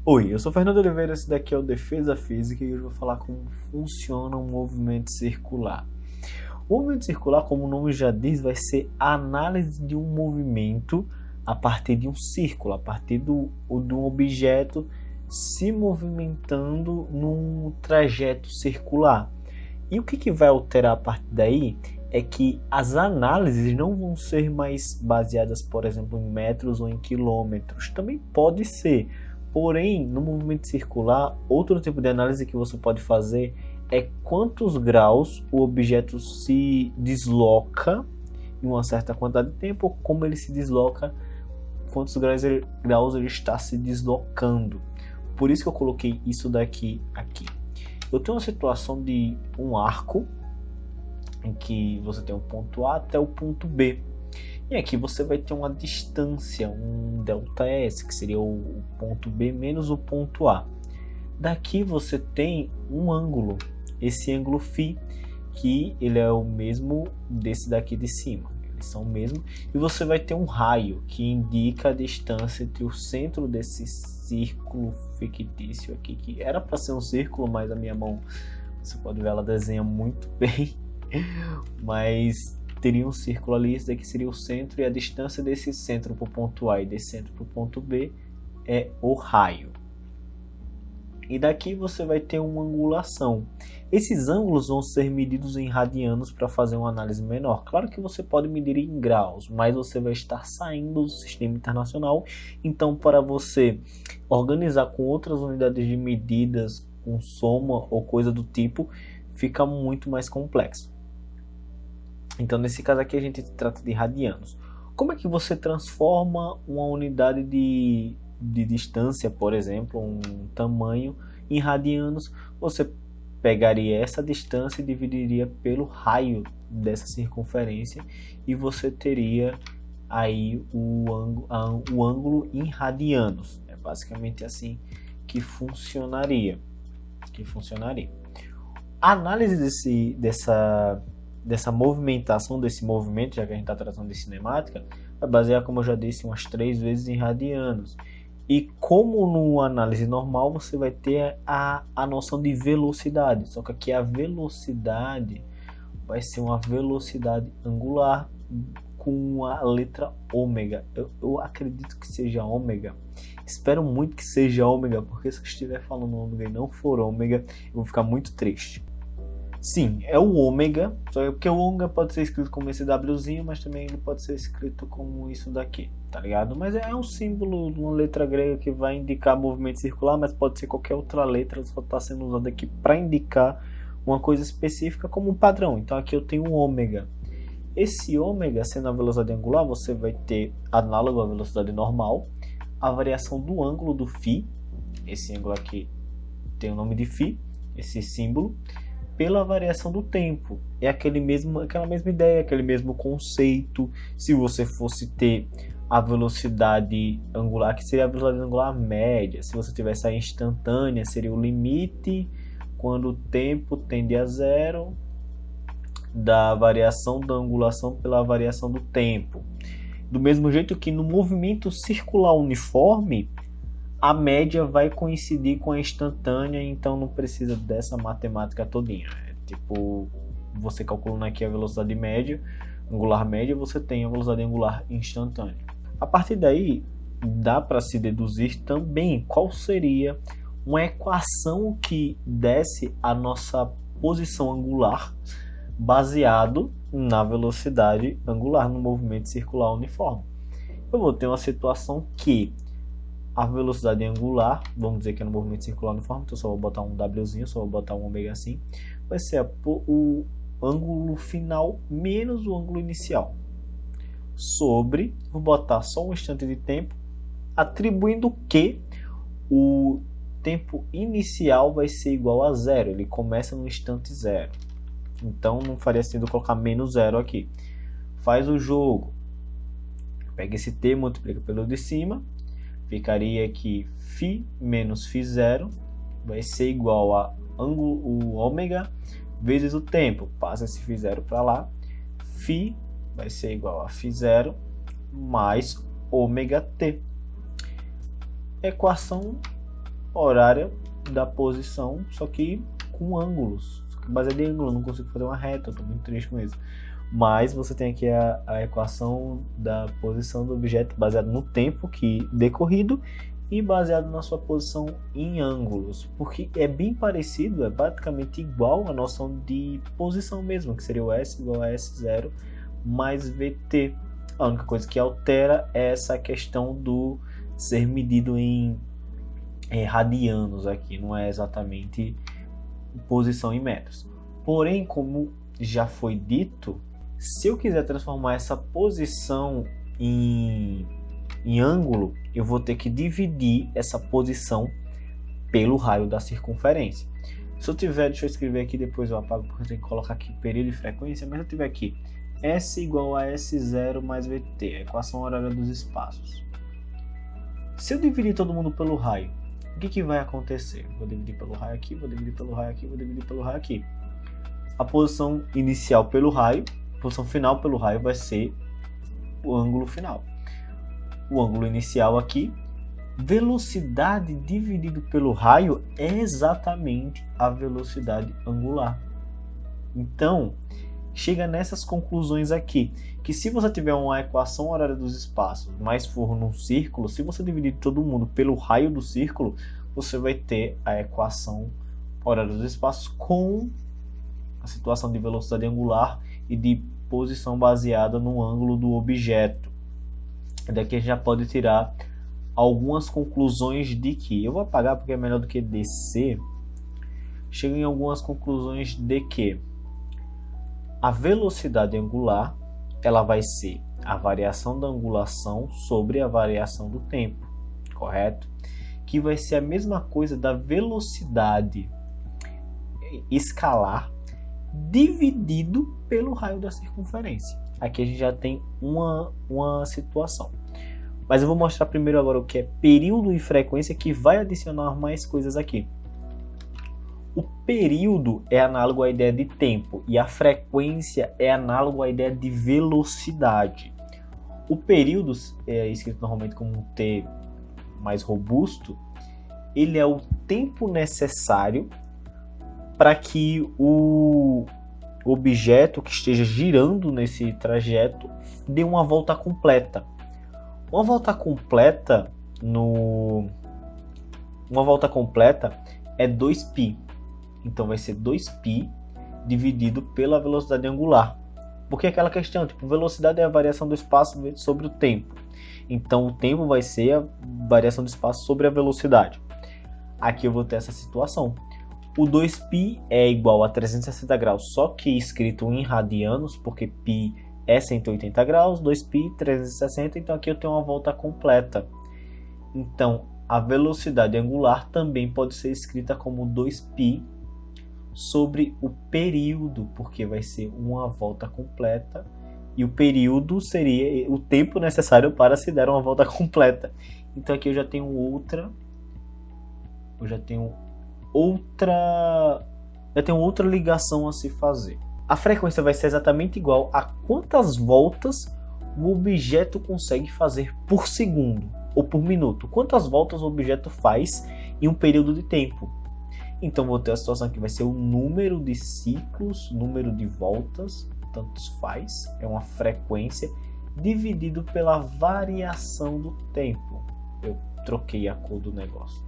Oi, eu sou Fernando Oliveira, esse daqui é o Defesa Física e hoje eu vou falar como funciona um movimento circular. O movimento circular, como o nome já diz, vai ser a análise de um movimento a partir de um círculo, a partir de um objeto se movimentando num trajeto circular. E o que vai alterar a partir daí é que as análises não vão ser mais baseadas, por exemplo, em metros ou em quilômetros. Também pode ser. Porém, no movimento circular, outro tipo de análise que você pode fazer é quantos graus o objeto se desloca em uma certa quantidade de tempo, ou como ele se desloca, quantos graus ele está se deslocando. Por isso que eu coloquei isso daqui aqui. Eu tenho uma situação de um arco em que você tem o ponto A até o ponto B. E aqui você vai ter uma distância, um ΔS, que seria o ponto B menos o ponto A. Daqui você tem um ângulo, esse ângulo φ, que ele é o mesmo desse daqui de cima. Eles são o mesmo. E você vai ter um raio, que indica a distância entre o centro desse círculo fictício aqui, que era para ser um círculo, mas a minha mão, você pode ver, ela desenha muito bem. Mas teria um círculo ali, esse daqui seria o centro, e a distância desse centro para o ponto A e desse centro para o ponto B é o raio. E daqui você vai ter uma angulação. Esses ângulos vão ser medidos em radianos para fazer uma análise menor. Claro que você pode medir em graus, mas você vai estar saindo do sistema internacional. Então, para você organizar com outras unidades de medidas, com soma ou coisa do tipo, fica muito mais complexo. Então, nesse caso aqui, a gente trata de radianos. Como é que você transforma uma unidade de distância, por exemplo, um tamanho, em radianos? Você pegaria essa distância e dividiria pelo raio dessa circunferência e você teria aí o ângulo em radianos. É basicamente assim que funcionaria. A análise dessa movimentação, desse movimento, já que a gente está tratando de cinemática, vai basear, como eu já disse, umas 3 vezes em radianos. E como numa análise normal, você vai ter a noção de velocidade. Só que aqui a velocidade vai ser uma velocidade angular com a letra ômega. Eu acredito que seja ômega. Espero muito que seja ômega, porque se eu estiver falando ômega e não for ômega, eu vou ficar muito triste. Sim, é o ômega, só porque o ômega pode ser escrito como esse Wzinho, mas também ele pode ser escrito como isso daqui, tá ligado? Mas é um símbolo de uma letra grega que vai indicar movimento circular, mas pode ser qualquer outra letra, só está sendo usada aqui para indicar uma coisa específica como um padrão. Então aqui eu tenho um ômega. Esse ômega, sendo a velocidade angular, você vai ter análogo à velocidade normal, a variação do ângulo do φ, esse ângulo aqui tem o nome de φ, esse símbolo, pela variação do tempo. É aquela mesma ideia, aquele mesmo conceito. Se você fosse ter a velocidade angular, que seria a velocidade angular média, se você tivesse a instantânea, seria o limite quando o tempo tende a zero da variação da angulação pela variação do tempo. Do mesmo jeito que no movimento circular uniforme, a média vai coincidir com a instantânea, então não precisa dessa matemática todinha. É tipo, você calculando aqui a velocidade média, angular média, você tem a velocidade angular instantânea. A partir daí, dá para se deduzir também qual seria uma equação que desse a nossa posição angular baseado na velocidade angular no movimento circular uniforme. Eu vou ter uma situação que a velocidade angular, vamos dizer que é no movimento circular uniforme, então só vou botar um Wzinho, só vou botar um ômega assim, vai ser o ângulo final menos o ângulo inicial, sobre, vou botar só um instante de tempo, atribuindo que o tempo inicial vai ser igual a zero, ele começa no instante zero, então não faria sentido colocar menos zero aqui. Faz o jogo, pega esse t, multiplica pelo de cima, ficaria que φ menos φ0 vai ser igual a o ômega vezes o tempo. Passa esse φ0 para lá. Φ vai ser igual a φ0 mais ômega t. Equação horária da posição, só que com ângulos, baseado em ângulo. Eu não consigo fazer uma reta, eu estou muito triste com isso. Mas você tem aqui a equação da posição do objeto baseado no tempo que decorrido e baseado na sua posição em ângulos, porque é bem parecido, é praticamente igual à noção de posição mesmo, que seria o S igual a S0 mais VT. A única coisa que altera é essa questão do ser medido em radianos aqui, não é exatamente posição em metros. Porém, como já foi dito, se eu quiser transformar essa posição em ângulo, eu vou ter que dividir essa posição pelo raio da circunferência. Se eu tiver, deixa eu escrever aqui, depois eu apago porque eu tenho que colocar aqui período e frequência, mas se eu tiver aqui S igual a S0 mais VT, a equação horária dos espaços. Se eu dividir todo mundo pelo raio, o que vai acontecer? Vou dividir pelo raio aqui, vou dividir pelo raio aqui, vou dividir pelo raio aqui. A posição inicial pelo raio, a posição final pelo raio vai ser o ângulo final. O ângulo inicial aqui, velocidade dividido pelo raio é exatamente a velocidade angular. Então, chega nessas conclusões aqui, que se você tiver uma equação horária dos espaços, mas for num círculo, se você dividir todo mundo pelo raio do círculo, você vai ter a equação horária dos espaços com a situação de velocidade angular e de posição baseada no ângulo do objeto. Daqui a gente já pode tirar algumas conclusões de que, eu vou apagar porque é melhor do que descer, chega em algumas conclusões de que a velocidade angular ela vai ser a variação da angulação sobre a variação do tempo, correto? Que vai ser a mesma coisa da velocidade escalar dividido pelo raio da circunferência. Aqui a gente já tem uma situação. Mas eu vou mostrar primeiro agora o que é período e frequência, que vai adicionar mais coisas aqui. O período é análogo à ideia de tempo e a frequência é análogo à ideia de velocidade. O período, é escrito normalmente como um T mais robusto, ele é o tempo necessário para que o objeto que esteja girando nesse trajeto dê uma volta completa. Uma volta completa é 2π. Então vai ser 2π dividido pela velocidade angular. Porque é aquela questão, tipo, velocidade é a variação do espaço sobre o tempo. Então o tempo vai ser a variação do espaço sobre a velocidade. Aqui eu vou ter essa situação. O 2π é igual a 360 graus, só que escrito em radianos, porque π é 180 graus, 2π 360, então aqui eu tenho uma volta completa. Então a velocidade angular também pode ser escrita como 2π sobre o período, porque vai ser uma volta completa e o período seria o tempo necessário para se dar uma volta completa. Então aqui eu já tenho outra ligação a se fazer. A frequência vai ser exatamente igual a quantas voltas o objeto consegue fazer por segundo ou por minuto. Quantas voltas o objeto faz em um período de tempo. Então vou ter a situação que vai ser o número de ciclos, número de voltas, tanto faz, é uma frequência, dividido pela variação do tempo. Eu troquei a cor do negócio.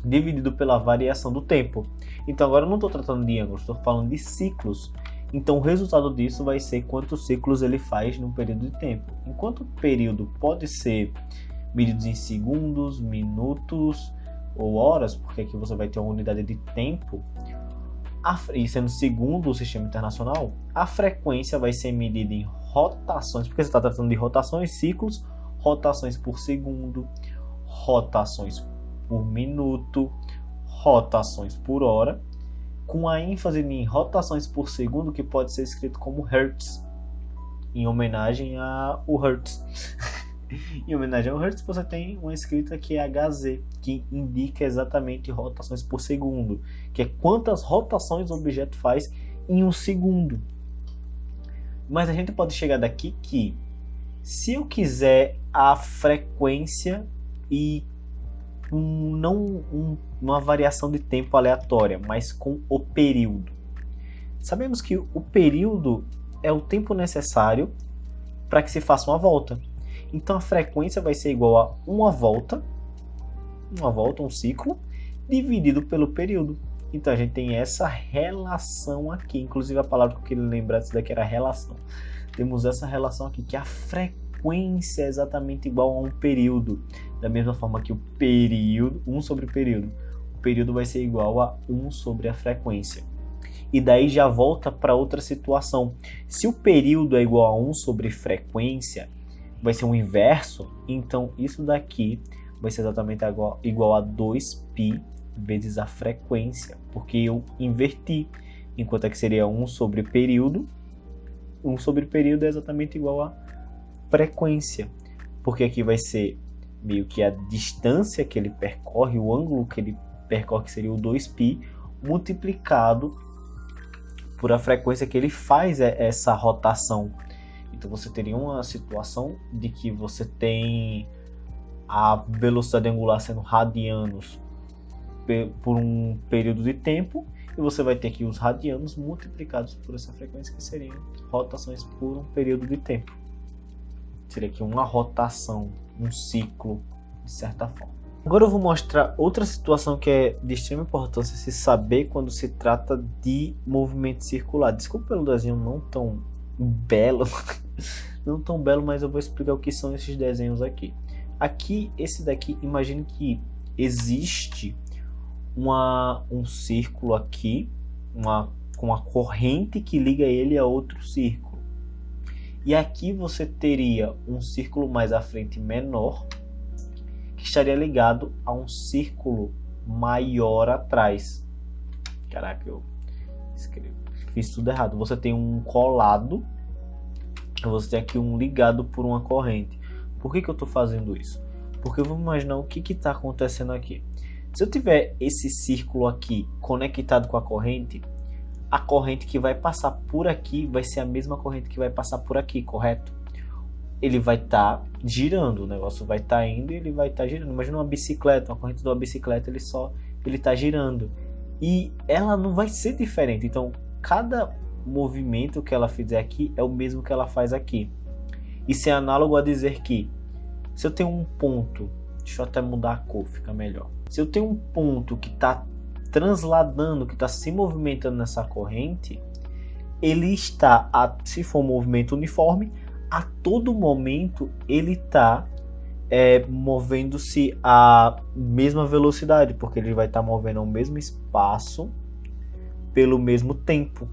Dividido pela variação do tempo. Então agora eu não estou tratando de ângulos, estou falando de ciclos. Então o resultado disso vai ser quantos ciclos ele faz num período de tempo. Enquanto o período pode ser medido em segundos, minutos ou horas, porque aqui você vai ter uma unidade de tempo, e sendo segundo o sistema internacional, a frequência vai ser medida em rotações, porque você está tratando de rotações, ciclos, rotações por segundo, rotações por minuto, rotações por hora, com a ênfase em rotações por segundo, que pode ser escrito como Hertz, em homenagem ao Hertz. Em homenagem ao Hertz, você tem uma escrita que é Hz, que indica exatamente rotações por segundo, que é quantas rotações o objeto faz em um segundo. Mas a gente pode chegar daqui que, se eu quiser a frequência e uma variação de tempo aleatória, mas com o período. Sabemos que o período é o tempo necessário para que se faça uma volta. Então a frequência vai ser igual a uma volta, um ciclo, dividido pelo período. Então a gente tem essa relação aqui. Inclusive a palavra que eu queria lembrar disso daqui era relação. Temos essa relação aqui, que a frequência é exatamente igual a um período. Da mesma forma que o período, 1 sobre o período. O período vai ser igual a 1 sobre a frequência. E daí já volta para outra situação. Se o período é igual a 1 sobre frequência, vai ser um inverso, então isso daqui vai ser exatamente igual a 2π vezes a frequência, porque eu inverti, enquanto que seria 1 sobre período. 1 sobre período é exatamente igual a frequência, porque aqui vai ser meio que a distância que ele percorre, o ângulo que ele percorre, que seria o 2π, multiplicado por a frequência que ele faz essa rotação. Então você teria uma situação de que você tem a velocidade angular sendo radianos por um período de tempo, e você vai ter aqui os radianos multiplicados por essa frequência, que seriam rotações por um período de tempo. Seria aqui uma rotação, um ciclo, de certa forma. Agora eu vou mostrar outra situação que é de extrema importância se saber quando se trata de movimento circular. Desculpa pelo desenho não tão belo, mas eu vou explicar o que são esses desenhos aqui. Aqui, esse daqui, imagine que existe um círculo aqui, com uma corrente que liga ele a outro círculo. E aqui você teria um círculo mais à frente menor, que estaria ligado a um círculo maior atrás. Caraca, eu fiz tudo errado. Você tem um colado, você tem aqui um ligado por uma corrente. Por que eu estou fazendo isso? Porque vamos imaginar o que está acontecendo aqui. Se eu tiver esse círculo aqui conectado com a corrente que vai passar por aqui vai ser a mesma corrente que vai passar por aqui, correto? Ele vai estar girando, o negócio vai estar indo e ele vai estar girando. Imagina uma bicicleta, uma corrente de uma bicicleta, ele está girando. E ela não vai ser diferente. Então, cada movimento que ela fizer aqui é o mesmo que ela faz aqui. Isso é análogo a dizer que, se eu tenho um ponto, deixa eu até mudar a cor, fica melhor. Se eu tenho um ponto que está transladando, que está se movimentando nessa corrente, ele está, se for um movimento uniforme, a todo momento ele está movendo-se à mesma velocidade, porque ele vai estar movendo ao mesmo espaço pelo mesmo tempo.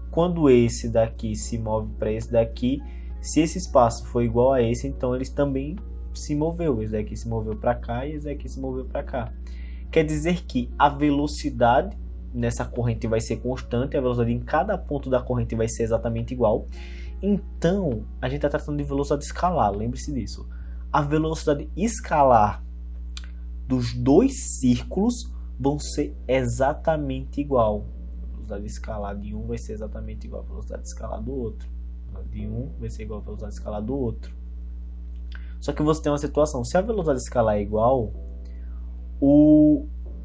Quando esse daqui se move para esse daqui, se esse espaço for igual a esse, então eles também se moveu. Esse daqui se moveu para cá e esse daqui se moveu para cá. Quer dizer que a velocidade nessa corrente vai ser constante, a velocidade em cada ponto da corrente vai ser exatamente igual. Então, a gente está tratando de velocidade escalar, lembre-se disso. A velocidade escalar dos dois círculos vão ser exatamente igual. A velocidade escalar de um vai ser exatamente igual à velocidade escalar do outro. A de um vai ser igual à velocidade escalar do outro. Só que você tem uma situação, se a velocidade escalar é igual,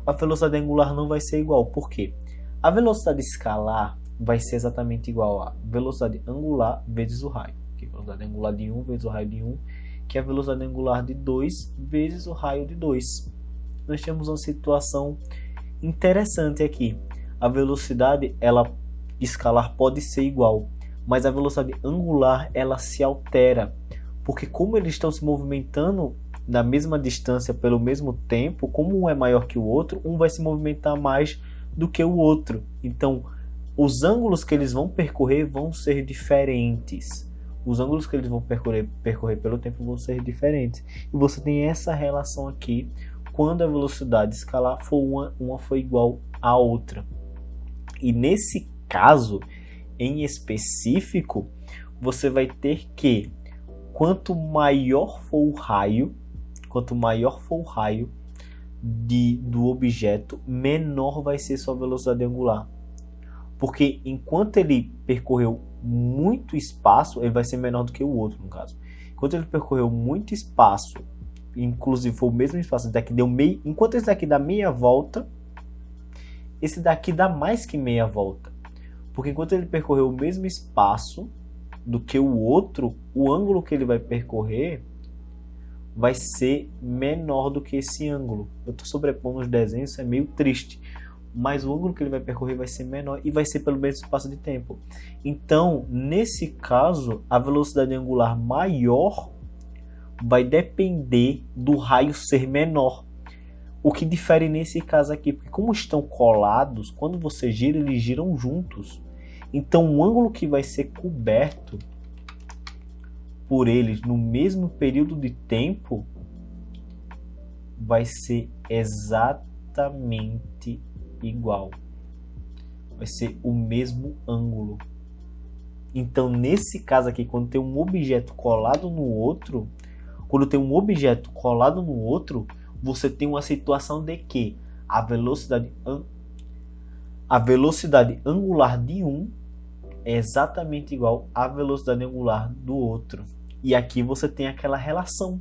a velocidade angular não vai ser igual. Por quê? A velocidade escalar vai ser exatamente igual a velocidade angular vezes o raio. Que é a velocidade angular de 1 vezes o raio de 1, que é a velocidade angular de 2 vezes o raio de 2. Nós temos uma situação interessante aqui. A velocidade escalar pode ser igual, mas a velocidade angular ela se altera. Porque como eles estão se movimentando na mesma distância pelo mesmo tempo, como um é maior que o outro, um vai se movimentar mais do que o outro. Então, os ângulos que eles vão percorrer vão ser diferentes. Os ângulos que eles vão percorrer pelo tempo vão ser diferentes. E você tem essa relação aqui quando a velocidade escalar for uma for igual à outra. E nesse caso, em específico, você vai ter que, quanto maior for o raio do objeto, menor vai ser sua velocidade angular. Porque enquanto ele percorreu muito espaço, ele vai ser menor do que o outro, no caso. Enquanto ele percorreu muito espaço inclusive for o mesmo espaço, esse daqui deu meio, enquanto esse daqui dá meia volta, esse daqui dá mais que meia volta. Porque enquanto ele percorreu o mesmo espaço do que o outro, o ângulo que ele vai percorrer vai ser menor do que esse ângulo. Eu estou sobrepondo os desenhos, isso é meio triste. Mas o ângulo que ele vai percorrer vai ser menor e vai ser pelo mesmo espaço de tempo. Então, nesse caso, a velocidade angular maior vai depender do raio ser menor. O que difere nesse caso aqui, porque como estão colados, quando você gira, eles giram juntos. Então, o ângulo que vai ser coberto por eles no mesmo período de tempo vai ser exatamente igual. Vai ser o mesmo ângulo. Então, nesse caso aqui, quando tem um objeto colado no outro, você tem uma situação de que a velocidade angular de um é exatamente igual à velocidade angular do outro. E aqui você tem aquela relação.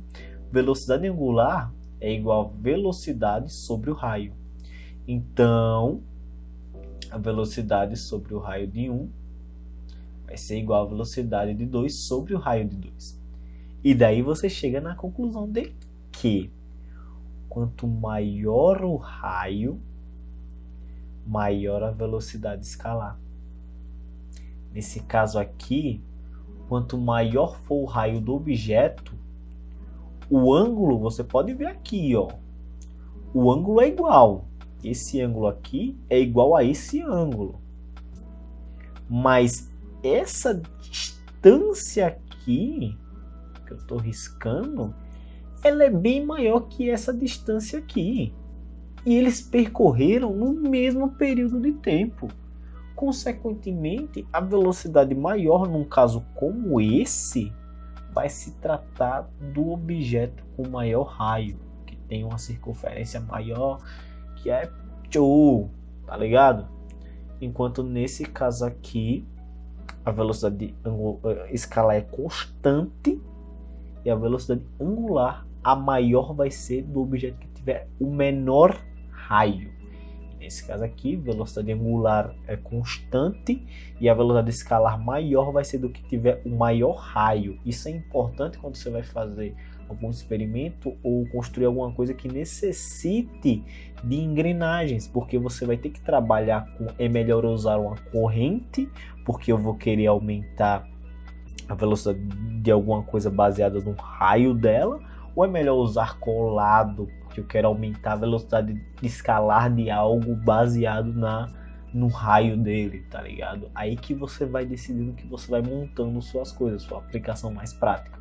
Velocidade angular é igual a velocidade sobre o raio. Então, a velocidade sobre o raio de 1 vai ser igual à velocidade de 2 sobre o raio de 2. E daí você chega na conclusão de que quanto maior o raio, maior a velocidade escalar. Nesse caso aqui, quanto maior for o raio do objeto, o ângulo, você pode ver aqui, ó, o ângulo é igual. Esse ângulo aqui é igual a esse ângulo. Mas essa distância aqui, que eu estou riscando, ela é bem maior que essa distância aqui. E eles percorreram no mesmo período de tempo. Consequentemente, a velocidade maior, num caso como esse, vai se tratar do objeto com maior raio, que tem uma circunferência maior, que é tchou, tá ligado? Enquanto nesse caso aqui, a velocidade escalar é constante e a velocidade angular, a maior vai ser do objeto que tiver o menor raio. Nesse caso aqui, velocidade angular é constante e a velocidade escalar maior vai ser do que tiver o maior raio. Isso é importante quando você vai fazer algum experimento ou construir alguma coisa que necessite de engrenagens, porque você vai ter que trabalhar com... É melhor usar uma corrente, porque eu vou querer aumentar a velocidade de alguma coisa baseada no raio dela, ou é melhor usar colado, porque eu quero aumentar a velocidade de escalar de algo baseado no raio dele, tá ligado? Aí que você vai decidindo que você vai montando suas coisas, sua aplicação mais prática.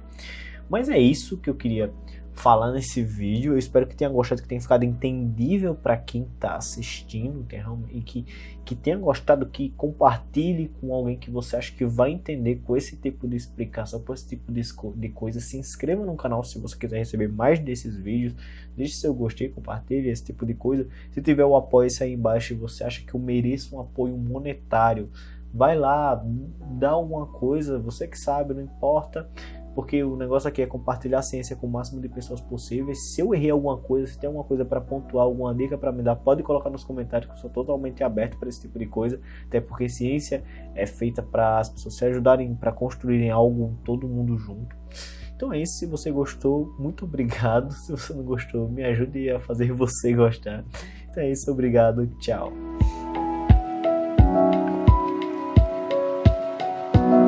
Mas é isso que eu queria falar nesse vídeo. Eu espero que tenha gostado, que tenha ficado entendível para quem está assistindo e que tenha gostado, que compartilhe com alguém que você acha que vai entender com esse tipo de explicação, com esse tipo de coisa. Se inscreva no canal se você quiser receber mais desses vídeos. Deixe seu gostei, compartilhe esse tipo de coisa. Se tiver o apoio aí embaixo e você acha que eu mereço um apoio monetário, vai lá, dá alguma coisa, você que sabe, não importa. Porque o negócio aqui é compartilhar a ciência com o máximo de pessoas possíveis. Se eu errei alguma coisa, se tem alguma coisa para pontuar, alguma dica para me dar, pode colocar nos comentários, que eu sou totalmente aberto para esse tipo de coisa. Até porque ciência é feita para as pessoas se ajudarem, para construírem algo, todo mundo junto. Então é isso. Se você gostou, muito obrigado. Se você não gostou, me ajude a fazer você gostar. Então é isso. Obrigado. Tchau.